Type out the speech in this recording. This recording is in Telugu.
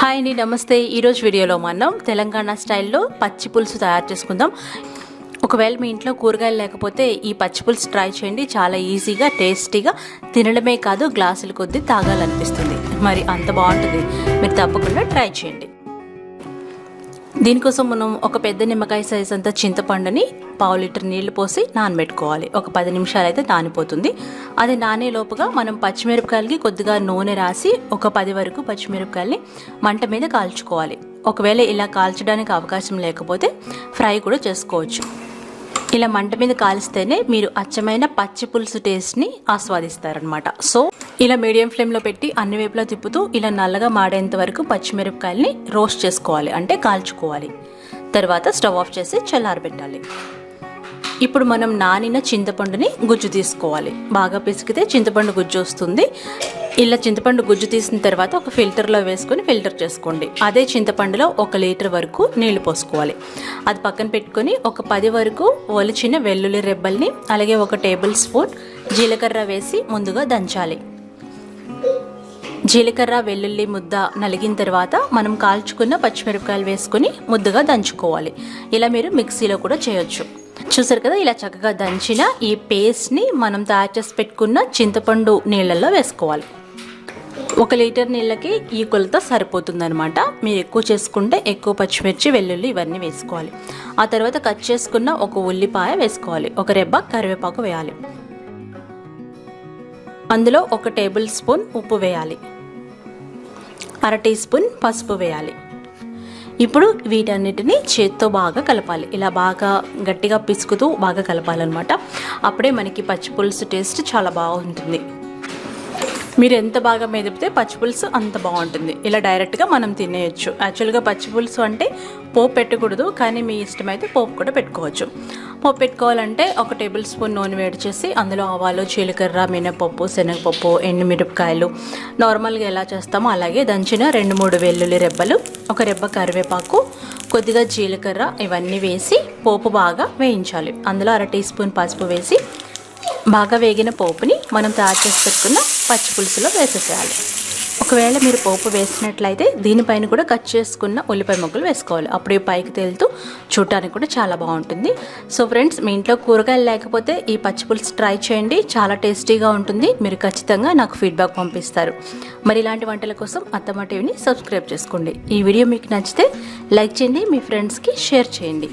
హాయ్ అండి, నమస్తే. ఈరోజు వీడియోలో మనం తెలంగాణ స్టైల్లో పచ్చి పులుసు తయారు చేసుకుందాం. ఒకవేళ మీ ఇంట్లో కూరగాయలు లేకపోతే ఈ పచ్చి పులుసు ట్రై చేయండి. చాలా ఈజీగా, టేస్టీగా, తినడమే కాదు గ్లాసుల కొద్దీ తాగాలనిపిస్తుంది. మరి అంత బాగుంటుంది. మీరు తప్పకుండా ట్రై చేయండి. దీనికోసం మనం ఒక పెద్ద నిమ్మకాయ సైజ్ అంతా చింతపండుని 1/2 లీటర్ నీళ్లు పోసి నానబెట్టుకోవాలి. ఒక 10 నిమిషాలు అయితే నానిపోతుంది. అది నానే లోపుగా మనం పచ్చిమిరపకాయలకి కొద్దిగా నూనె రాసి ఒక 10 వరకు పచ్చిమిరపకాయలని మంట మీద కాల్చుకోవాలి. ఒకవేళ ఇలా కాల్చడానికి అవకాశం లేకపోతే ఫ్రై కూడా చేసుకోవచ్చు. ఇలా మంట మీద కాల్స్తేనే మీరు అచ్చమైన పచ్చి పులుసు టేస్ట్ని ఆస్వాదిస్తారనమాట. సో ఇలా మీడియం ఫ్లేమ్లో పెట్టి అన్ని వైపులా తిప్పుతూ ఇలా నల్లగా మాడేంత వరకు పచ్చిమిరపకాయలని రోస్ట్ చేసుకోవాలి, అంటే కాల్చుకోవాలి. తర్వాత స్టవ్ ఆఫ్ చేసి చల్లారబెట్టాలి. ఇప్పుడు మనం నానిన చింతపండుని గుజ్జు తీసుకోవాలి. బాగా పిసికితే చింతపండు గుజ్జు వస్తుంది. ఇలా చింతపండు గుజ్జు తీసిన తర్వాత ఒక ఫిల్టర్లో వేసుకొని ఫిల్టర్ చేసుకోండి. అదే చింతపండులో 1 లీటర్ వరకు నీళ్లు పోసుకోవాలి. అది పక్కన పెట్టుకొని ఒక 10 వరకు ఒలిచిన వెల్లుల్లి రెబ్బల్ని అలాగే 1 టేబుల్ స్పూన్ జీలకర్ర వేసి ముందుగా దంచాలి. జీలకర్ర వెల్లుల్లి ముద్ద నలిగిన తర్వాత మనం కాల్చుకున్న పచ్చిమిరపకాయలు వేసుకొని ముద్దగా దంచుకోవాలి. ఇలా మీరు మిక్సీలో కూడా చేయొచ్చు. చూసారు కదా, ఇలా చక్కగా దంచిన ఈ పేస్ట్ని మనం తయారు చేసి పెట్టుకున్న చింతపండు నీళ్ళల్లో వేసుకోవాలి. 1 లీటర్ నీళ్ళకి ఈ కొలత సరిపోతుందనమాట. మీరు ఎక్కువ చేసుకుంటే ఎక్కువ పచ్చిమిర్చి, వెల్లుల్లి ఇవన్నీ వేసుకోవాలి. ఆ తర్వాత కట్ చేసుకున్న 1 ఉల్లిపాయ వేసుకోవాలి. 1 రెబ్బ కరివేపాకు వేయాలి. అందులో 1 టేబుల్ స్పూన్ ఉప్పు వేయాలి. 1/2 టీ స్పూన్ పసుపు వేయాలి. ఇప్పుడు వీటన్నిటిని చేత్తో బాగా కలపాలి. ఇలా బాగా గట్టిగా పిసుకుతూ బాగా కలపాలన్నమాట. అప్పుడే మనకి పచ్చి పులుసు టేస్ట్ చాలా బాగుంటుంది. మీరు ఎంత బాగా మెదిపితే పచ్చి పులుసు అంత బాగుంటుంది. ఇలా డైరెక్ట్గా మనం తినేయచ్చు. యాక్చువల్గా పచ్చి పులుసు అంటే పోపు పెట్టకూడదు, కానీ మీ ఇష్టమైతే పోపు కూడా పెట్టుకోవచ్చు. పోపు పెట్టుకోవాలంటే 1 టేబుల్ స్పూన్ నూనె వేడి చేసి అందులో ఆవాలు, జీలకర్ర, మినపప్పు, శనగపప్పు, ఎండుమిరపకాయలు నార్మల్గా ఎలా చేస్తామో అలాగే దంచిన 2-3 వెల్లుల్లి రెబ్బలు, 1 రెబ్బ కరివేపాకు, కొద్దిగా జీలకర్ర ఇవన్నీ వేసి పోపు బాగా వేయించాలి. అందులో 1/2 టీ స్పూన్ పసుపు వేసి బాగా వేగిన పోపుని మనం తయారు చేసి పెట్టుకున్న పచ్చి పులుసులో వేసేసేయాలి. ఒకవేళ మీరు పోపు వేసినట్లయితే దీనిపైన కూడా కట్ చేసుకున్న ఉల్లిపాయ ముక్కలు వేసుకోవాలి. అప్పుడు పైకి తేలుతూ చూడటానికి కూడా చాలా బాగుంటుంది. సో ఫ్రెండ్స్, మీ ఇంట్లో కూరగాయలు లేకపోతే ఈ పచ్చి పులుసు ట్రై చేయండి. చాలా టేస్టీగా ఉంటుంది. మీరు ఖచ్చితంగా నాకు ఫీడ్బ్యాక్ పంపిస్తారు. మరి ఇలాంటి వంటల కోసం అత్తమ్మ టీవీని సబ్స్క్రైబ్ చేసుకోండి. ఈ వీడియో మీకు నచ్చితే లైక్ చేయండి, మీ ఫ్రెండ్స్కి షేర్ చేయండి.